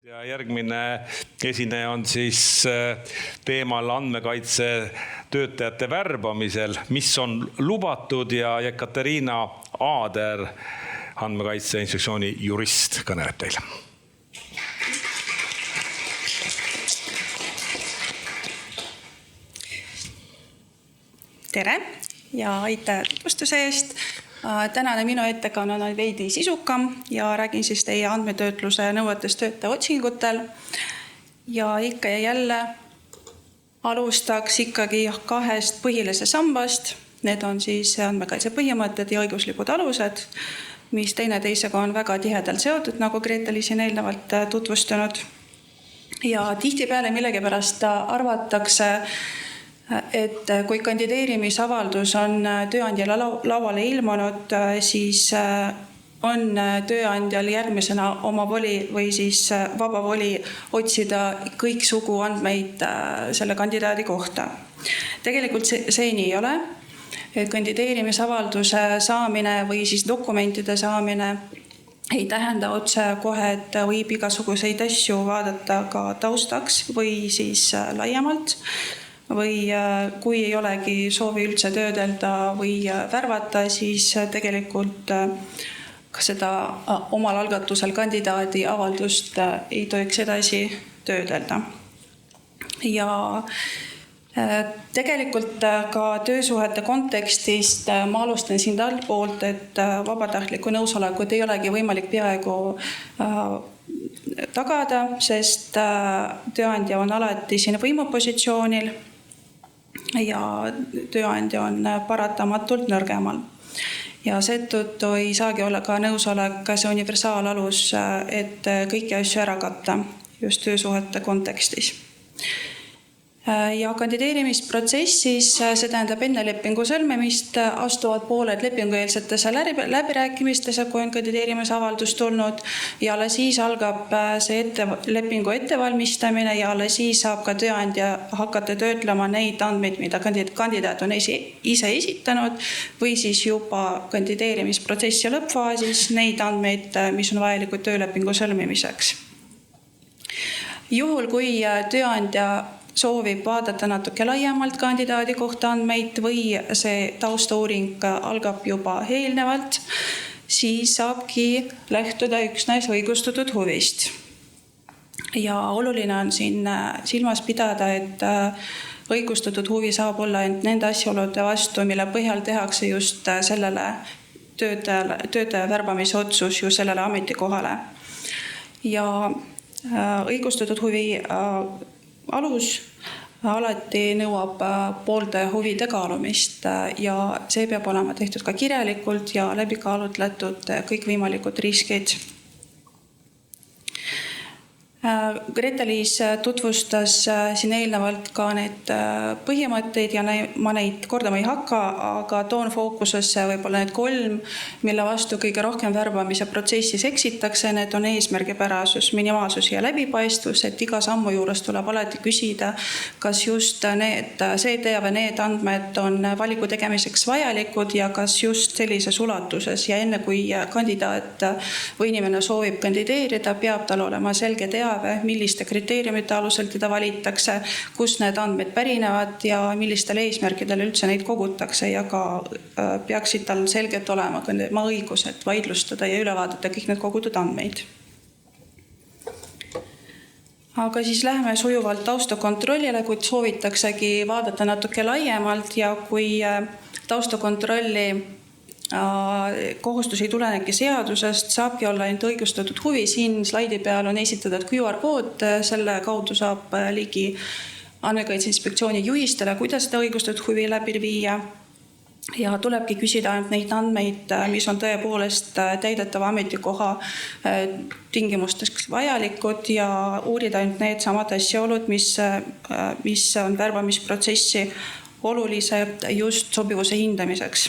Ja järgmine esineja on siis teemal andmekaitse töötajate värbamisel, mis on lubatud ja Ekaterina Aader, andmekaitse inspektsiooni jurist, kõneleb teile. Tere ja aitäh tutvustuse eest. Tänane minu ettekanne on veidi sisukam ja räägin siis teie andmetöötluse nõuetest töötaja otsingutel. Ja ikka ja jälle alustaks ikkagi kahest põhilisest sambast. Need on siis andmekaitse põhimõtted ja õiguslikud alused, mis teineteisega on väga tihedalt seotud, nagu Gretel siin eelnevalt tutvustanud. Ja tihtipeale millegipärast arvatakse, et kui kandideerimisavaldus on tööandjale lauale ilmunud, siis on tööandjal järgmisena oma voli või siis vaba voli otsida kõiksugu andmeid selle kandidaadi kohta. Tegelikult see nii ei ole, et kandideerimisavalduse saamine või siis dokumentide saamine ei tähenda otse kohe, et võib igasuguseid asju vaadata ka taustaks või siis laiemalt. Või kui ei olegi soovi üldse töödelda või värvata, siis tegelikult ka seda omal algatusel kandidaadi avaldust ei tohiks edasi töödelda. Ja tegelikult ka töösuhete kontekstist ma alustan siin altpoolt, et vabatahtlikku nõusolekut ei olegi võimalik peaaegu tagada, sest tööandja on alati siin võimupositsioonil ja tööandja on paratamatult nõrgemal. Ja seetõttu ei saagi olla ka nõusolek see universaalalus, et kõiki asju ära katta just töösuhete kontekstis. Ja kandideerimisprotsessis, see tähendab enne lepingu sõlmimist, astuvad pooled lepingueelsetesse läbirääkimistesse, kui on kandideerimisavaldus tulnud, ja alles siis algab see lepingu ettevalmistamine ja alles siis saab ka tööandja hakata töötlema neid andmeid, mida kandidaat on ise esitanud, või siis juba kandideerimisprotsessi lõppfaasis neid andmeid, mis on vajalikud töölepingu sõlmimiseks. Juhul, kui tööandja soovib vaadata natuke laiemalt kandidaadi kohta andmeid või see taustauuring algab juba eelnevalt, siis saabki lähtuda üksnes õigustatud huvist. Ja oluline on siin silmas pidada, et õigustatud huvi saab olla nende asjaolude vastu, mille põhjal tehakse just sellele töötaja värbamise otsus ju sellele ametikohale. Ja õigustatud huvi alus alati nõuab poolte huvide kaalumist ja see peab olema tehtud ka kirjalikult ja läbi kaalutletud kõikvõimalikud riskid. Gretelis tutvustas siin eelnevalt ka need põhimõtteid ja ma neid kordama ei hakka, aga toon fookusesse võib-olla need 3, mille vastu kõige rohkem värbamise protsessis eksitakse. Need on eesmärgipärasus, minimaalsus ja läbipaistvus, et iga sammu juures tuleb alati küsida, kas just see teave, need andmed on valiku tegemiseks vajalikud ja kas just sellises ulatuses ja enne kui kandidaat või inimene soovib kandideerida, peab tal olema selge teave, milliste kriteeriumite alusel teda valitakse, kus need andmed pärinevad ja millistel eesmärkidel üldse neid kogutakse ja ka peaksid tal selgelt olema õigused vaidlustada ja üle vaadata kõik need kogutud andmeid. Aga siis läheme sujuvalt taustakontrollile, kuid soovitaksegi vaadata natuke laiemalt ja kui taustakontrolli kohustus ei tulenegi seadusest, saabki olla ainult õigustatud huvi. Siin slaidi peal on esitatud QR-kood, selle kaudu saab ligi andmekaitse inspektsiooni juhistele, kuidas seda õigustatud huvi läbi viia. Ja tulebki küsida ainult neid andmeid, mis on tõepoolest täidetava ametikoha tingimusteks vajalikud ja uurida ainult need samad asjaolud, mis on värbamisprotsessi olulised just sobivuse hindamiseks.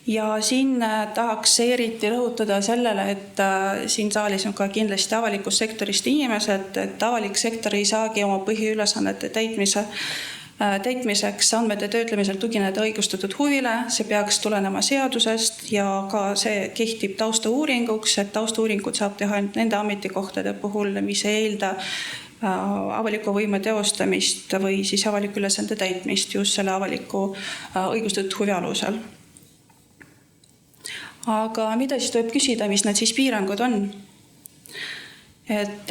Ja siin tahaks eriti rõhutada sellele, et siin saalis on ka kindlasti avalikust sektorist inimesed, et avalik sektor ei saagi oma põhiülesannete täitmise täitmiseks andmete töötlemisel tugineda õigustatud huvile, see peaks tulenema seadusest ja ka see kehtib taustauuringuks, et taustauuringut saab teha ainult nende ametikohtade puhul, mis ei eelda avaliku võime teostamist või siis avaliku ülesande täitmist just selle avaliku õigustatud huvi alusel. Aga mida siis tuleb küsida, mis need siis piirangud on? Et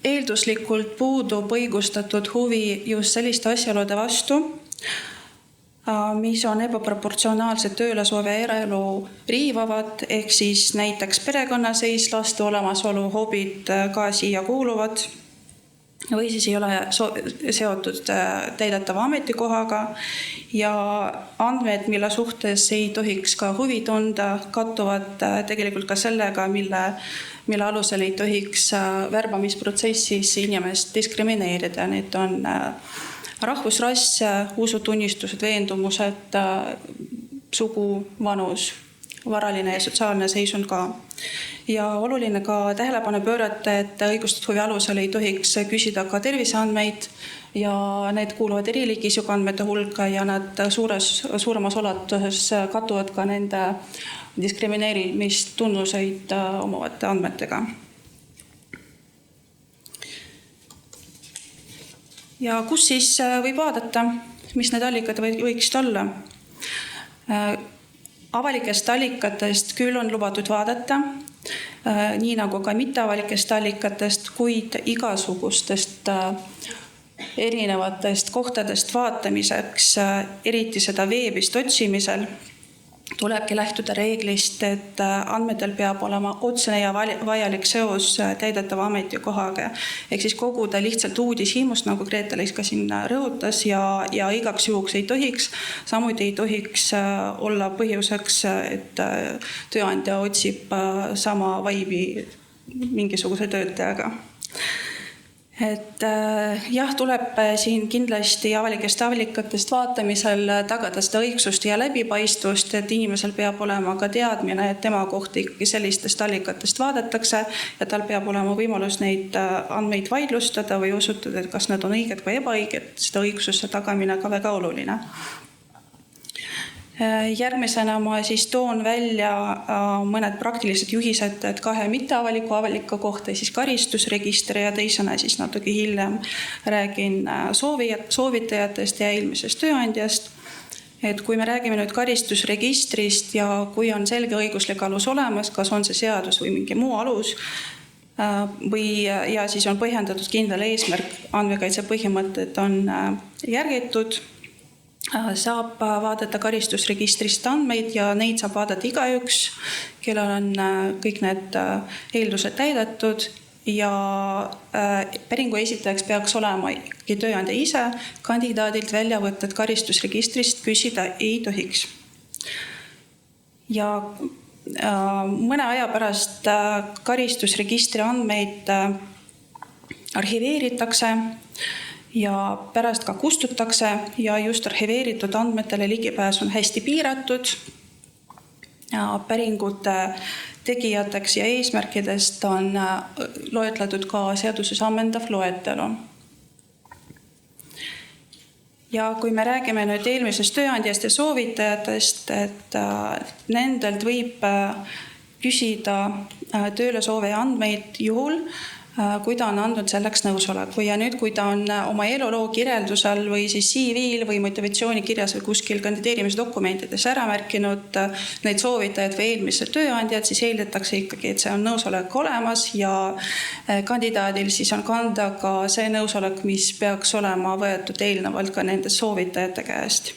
eelduslikult puudub õigustatud huvi just selliste asjaolude vastu, mis on ebaproportsionaalselt töölesoove ja eraelu riivavad, ehk siis näiteks perekonnaseis, laste olemasolu, hobid ka siia kuuluvad, või siis ei ole seotud täidetava ametikohaga ja andmed, mille suhtes ei tohiks ka huvi tunda, kattuvad tegelikult ka sellega, mille alusel ei tohiks värbamisprotsessis inimest diskrimineerida. Need on rahvusrass, usutunnistused, veendumused, sugu, vanus, varaline ja sotsiaalne seisund ka. Ja oluline ka tähelepanu pöörata, et õigustatud huvi alusel ei tohiks küsida ka terviseandmeid ja need kuuluvad eriliigi isikuandmete hulka ja nad suuremas ulatuses kattuvad ka nende diskrimineerimistunnuseid omavate andmetega. Ja kus siis võib vaadata, mis need allikad võiksid olla? Avalikest allikatest küll on lubatud vaadata, nii nagu ka mitteavalikest allikatest, kuid igasugustest erinevatest kohtadest vaatamiseks, eriti seda veebist otsimisel, tulebki lähtuda reeglist, et andmetel peab olema otsene ja vajalik seos täidetava ametikohaga. Ehk siis koguda lihtsalt uudishimust, nagu Grete-Liis ka siin rõhutas, ja igaks juhuks ei tohiks. Samuti ei tohiks olla põhjuseks, et tööandja otsib sama vaibi mingisuguse töötajaga. Et jah, tuleb siin kindlasti avalikest allikatest vaatamisel tagada seda õigsust ja läbipaistvust, et inimesel peab olema ka teadmine, et tema kohta ikkagi sellistest allikatest vaadatakse ja tal peab olema võimalus neid andmeid vaidlustada või osutada, et kas nad on õiged või ebaõiged, seda õigsuse tagamine ka väga oluline. Järgmisena ma siis toon välja mõned praktilised juhised, et kahe mitteavaliku kohta, siis karistusregistri ja teisena siis natuke hiljem räägin soovitajatest ja eelmisest tööandjast. Et kui me räägime nüüd karistusregistrist ja kui on selge õiguslik alus olemas, kas on see seadus või mingi muu alus, ja siis on põhjendatud kindel eesmärk, andmekaitse põhimõtted on järgitud, saab vaadata karistusregistrist andmeid ja neid saab vaadata igaüks, kellel on kõik need eeldused täidetud ja päringu esitajaks peaks olema ikkagi tööandja ise, kandidaadilt väljavõtted karistusregistrist küsida ei tohiks. Ja mõne aja pärast karistusregistri andmeid arhiveeritakse ja pärast ka kustutakse ja just arhiveeritud andmetele ligipääs on hästi piiratud. Päringute tegijateks ja eesmärkidest on loetletud ka seaduses ammendav loetelu. Ja kui me räägime nüüd eelmisest tööandjast ja soovitajatest, et nendelt võib küsida töölesoove ja andmeid juhul, kui ta on andnud selleks nõusoleku ja nüüd, kui ta on oma eluloo kirjeldusel või siis CV-l või motivatsioonikirjas või kuskil kandideerimisdokumentides ära märkinud neid soovitajaid või eelmised tööandjad, siis eeldatakse ikkagi, et see on nõusolek olemas ja kandidaadil siis on kanda ka see nõusolek, mis peaks olema võetud eelnevalt ka nende soovitajate käest.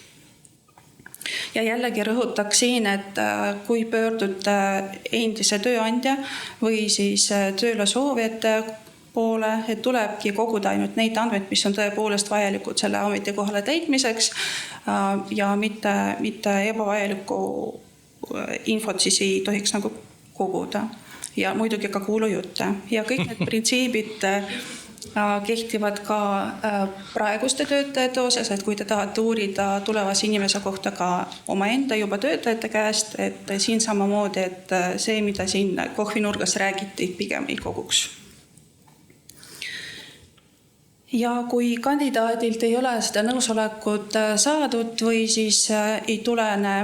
Ja jällegi rõhutaks siin, et kui pöördud endise tööandja või siis töölesoovijate poole, et tulebki koguda ainult neid andmeid, mis on tõepoolest vajalikud selle ametikohale täitmiseks ja mitte ebavajalikku infot siis ei tohiks nagu koguda. Ja muidugi ka kuulujutte. Ja kõik need printsiibid kehtivad ka praeguste töötajate osas, et kui te tahate uurida tulevase inimese kohta ka omaenda juba töötajate käest, et siin samamoodi, et see, mida siin kohvinurgas räägiti, pigem ei koguks. Ja kui kandidaadilt ei ole seda nõusolekut saadud või siis ei tulene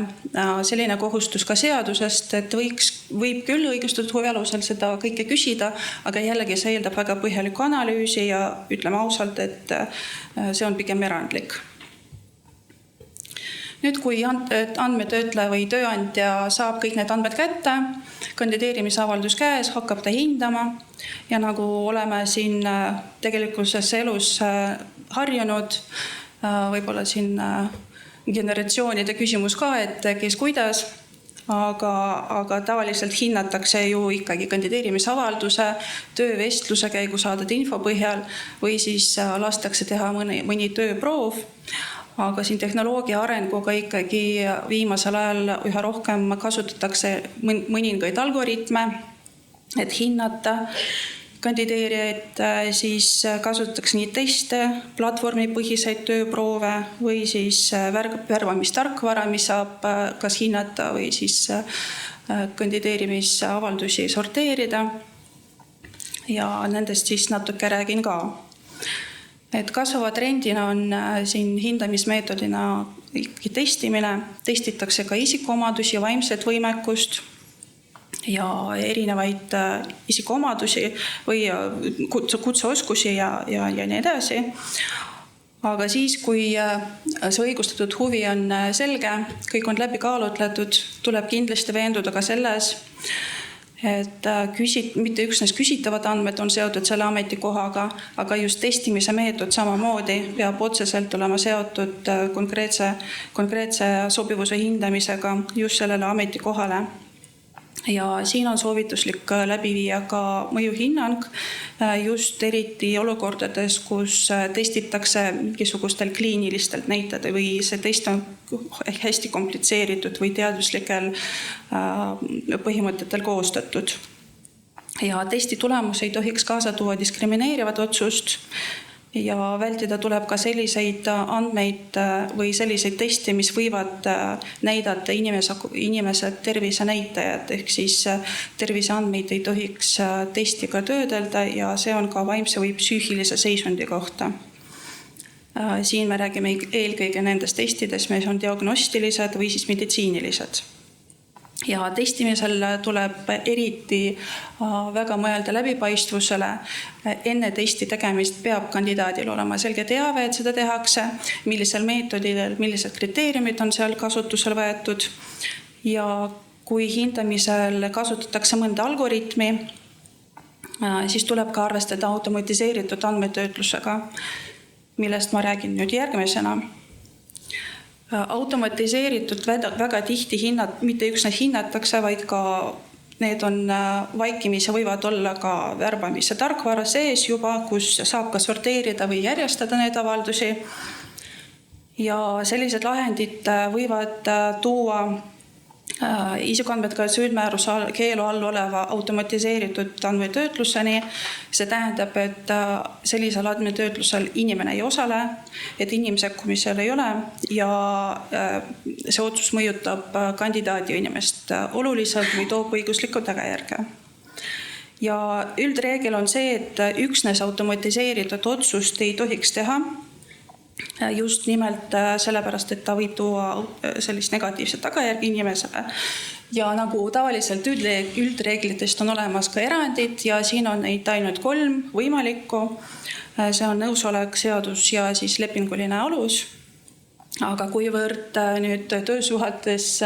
selline kohustus ka seadusest, et võib küll õigustatud huvi alusel seda kõike küsida, aga jällegi see eeldab väga põhjalikku analüüsi ja ütleme ausalt, et see on pigem erandlik. Nüüd, kui andmetöötleja või tööandja saab kõik need andmed kätte, kandideerimisavaldus käes, hakkab ta hindama ja nagu oleme siin tegelikkuses elus harjunud, võib-olla siin generatsioonide küsimus ka, et kes kuidas, aga tavaliselt hinnatakse ju ikkagi kandideerimisavalduse, töövestluse käigus saadud info põhjal või siis lastakse teha mõni tööproov. Aga siin tehnoloogia arenguga ikkagi viimasel ajal üha rohkem kasutatakse mõningaid algoritme, et hinnata kandideerijaid, siis kasutatakse nii teste, platvormipõhiseid tööproove või siis värbamistarkvara, mis saab kas hinnata või siis kandideerimisavaldusi sorteerida. Ja nendest siis natuke räägin ka. Et kasvava trendina on siin hindamismeetodina ikkagi testimine, testitakse ka isikuomadusi, vaimset võimekust ja erinevaid isikuomadusi või kutseoskusi ja nii edasi. Aga siis, kui see õigustatud huvi on selge, kõik on läbi kaalutletud, tuleb kindlasti veenduda ka selles, et mitte üksnes küsitavad andmed on seotud selle ametikohaga, aga just testimise meetod samamoodi peab otseselt olema seotud konkreetse sobivuse hindamisega just sellele ametikohale. Ja siin on soovituslik läbi viia ka mõjuhinnang just eriti olukordades, kus testitakse mingisugustel kliinilistelt näitajad või see test on hästi komplitseeritud või teaduslikel põhimõtetel koostatud. Ja testi tulemus ei tohiks kaasa tuua diskrimineerivat otsust ja vältida tuleb ka selliseid andmeid või selliseid teste, mis võivad näidata inimese tervisenäitajad, ehk siis terviseandmeid ei tohiks testiga töödelda ja see on ka vaimse või psüühilise seisundi kohta. Siin me räägime eelkõige nendest testidest, mis on diagnostilised või siis meditsiinilised. Ja testimisel tuleb eriti väga mõelda läbipaistvusele. Enne testi tegemist peab kandidaadil olema selge teave, et seda tehakse, millisel meetodil, millised kriteeriumid on seal kasutusel võetud. Ja kui hindamisel kasutatakse mõnda algoritmi, siis tuleb ka arvestada automatiseeritud andmetöötlusega, millest ma räägin nüüd järgmisena. Automatiseeritud väga tihti mitte üksnes hinnatakse, vaid ka need on vaikimise võivad olla ka värbamise tarkvara sees juba, kus saab ka sorteerida või järjestada need avaldusi. Ja sellised lahendid võivad tuua isikuandmete üldmääruse keelu all oleva automatiseeritud andmetöötluseni. See tähendab, et sellisel andmetöötlusel inimene ei osale, et inimsekkumisel ei ole ja see otsus mõjutab kandidaadi inimest oluliselt või toob õiguslikku tagajärge. Ja üldreegel on see, et üksnes automatiseeritud otsust ei tohiks teha, just nimelt sellepärast, et ta võib tuua sellist negatiivset tagajärgi inimesele. Ja nagu tavaliselt üldreeglitest on olemas ka erandid ja siin on neid ainult 3 võimalikku. See on nõusolek, seadus ja siis lepinguline alus. Aga kuivõrd nüüd töösuhetes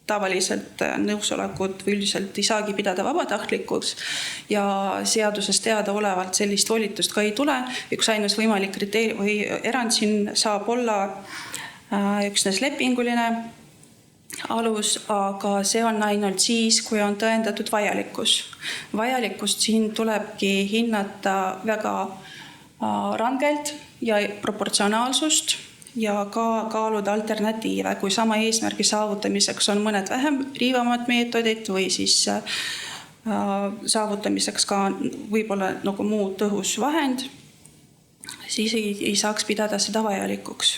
tavaliselt nõusolekut või üldiselt ei saagi pidada vabatahtlikuks ja seadusest teada olevalt sellist volitust ka ei tule. Üks ainus võimalik kriteerium või erand siin saab olla üksnes lepinguline alus, aga see on ainult siis, kui on tõendatud vajalikkus. Vajalikkust siin tulebki hinnata väga rangelt ja proportsionaalsust ja ka kaaluda alternatiive, kui sama eesmärgi saavutamiseks on mõned vähem riivamad meetodid või siis saavutamiseks ka võib-olla nagu muu tõhus vahend, siis ei saaks pidada seda vajalikuks.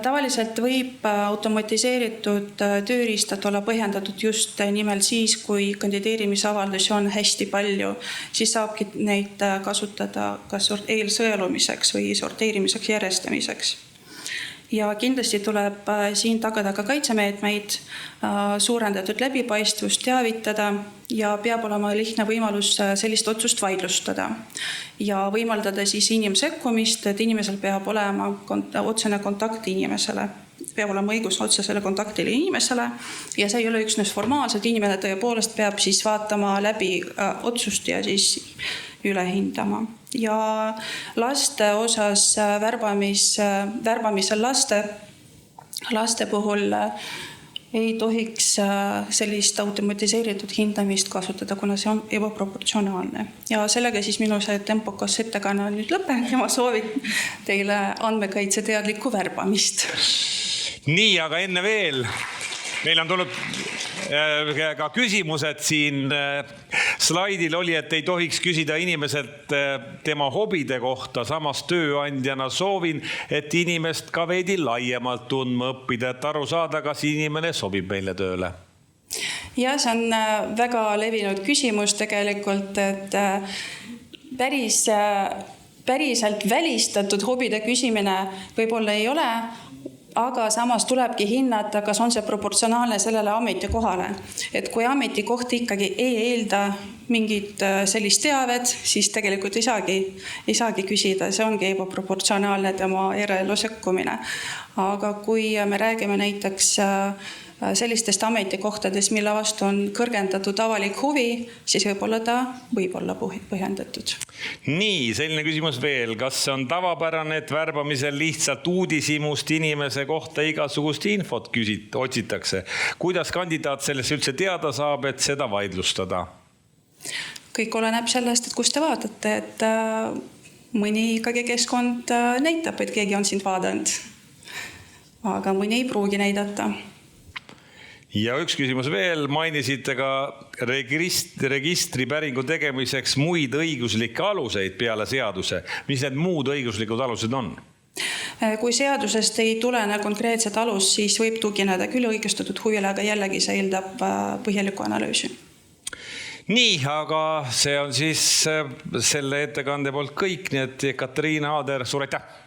Tavaliselt võib automatiseeritud tööriistad olla põhjendatud just nimelt siis, kui kandideerimisavaldusi on hästi palju, siis saabki neid kasutada kas eelsõelumiseks või sorteerimiseks, järjestamiseks. Ja kindlasti tuleb siin tagada ka kaitsemeetmeid, suurendatud läbipaistvust, teavitada ja peab olema lihtne võimalus sellist otsust vaidlustada ja võimaldada siis inimsekkumist, et inimesel peab olema otsene kontakt inimesele. Peab olema õigus otsesele kontaktile inimesele ja see ei ole üksnes formaalselt, inimene tõepoolest peab siis vaatama läbi otsust ja siis üle hindama. Ja laste osas värbamisel laste puhul ei tohiks sellist automatiseeritud hindamist kasutada, kuna see on ebaproportsionaalne. Ja sellega siis minu see tempokas ettekanne on nüüd lõppenud ja ma soovin teile andmekaitse teadlikku värbamist. Nii, aga enne veel, meil on tulnud ka küsimused siin slaidil oli, et ei tohiks küsida inimeselt tema hobide kohta, samas tööandjana soovin, et inimest ka veidi laiemalt tundma õppida, et aru saada, kas inimene sobib meile tööle. Ja see on väga levinud küsimus tegelikult, et päriselt välistatud hobide küsimine võib-olla ei ole, aga samas tulebki hinnata, kas on see proportsionaalne sellele ametikohale. Et kui ametikoht ikkagi ei eelda mingit sellist teavet, siis tegelikult ei saagi küsida, see ongi ebaproportsionaalne tema eraelu sekkumine. Aga kui me räägime näiteks sellistest ametikohtadest, mille vastu on kõrgendatud avalik huvi, siis võib olla põhjendatud. Nii, selline küsimus veel. Kas see on tavapärane, et värbamisel lihtsalt uudishimust inimese kohta igasugust infot otsitakse? Kuidas kandidaat sellest üldse teada saab, et seda vaidlustada? Kõik oleneb sellest, et kus te vaatate, et mõni ikkagi keskkond näitab, et keegi on sind vaadanud, aga mõni ei pruugi näidata. Ja üks küsimus veel, mainisite ka registripäringu tegemiseks muid õiguslikke aluseid peale seaduse. Mis need muud õiguslikud alused on? Kui seadusest ei tulene konkreetset alus, siis võib tugineda küll õigustatud huvile, aga jällegi see eeldab põhjaliku analüüsi. Nii, aga see on siis selle ettekande poolt kõik, nii et Katariina Aader, suur aitäh!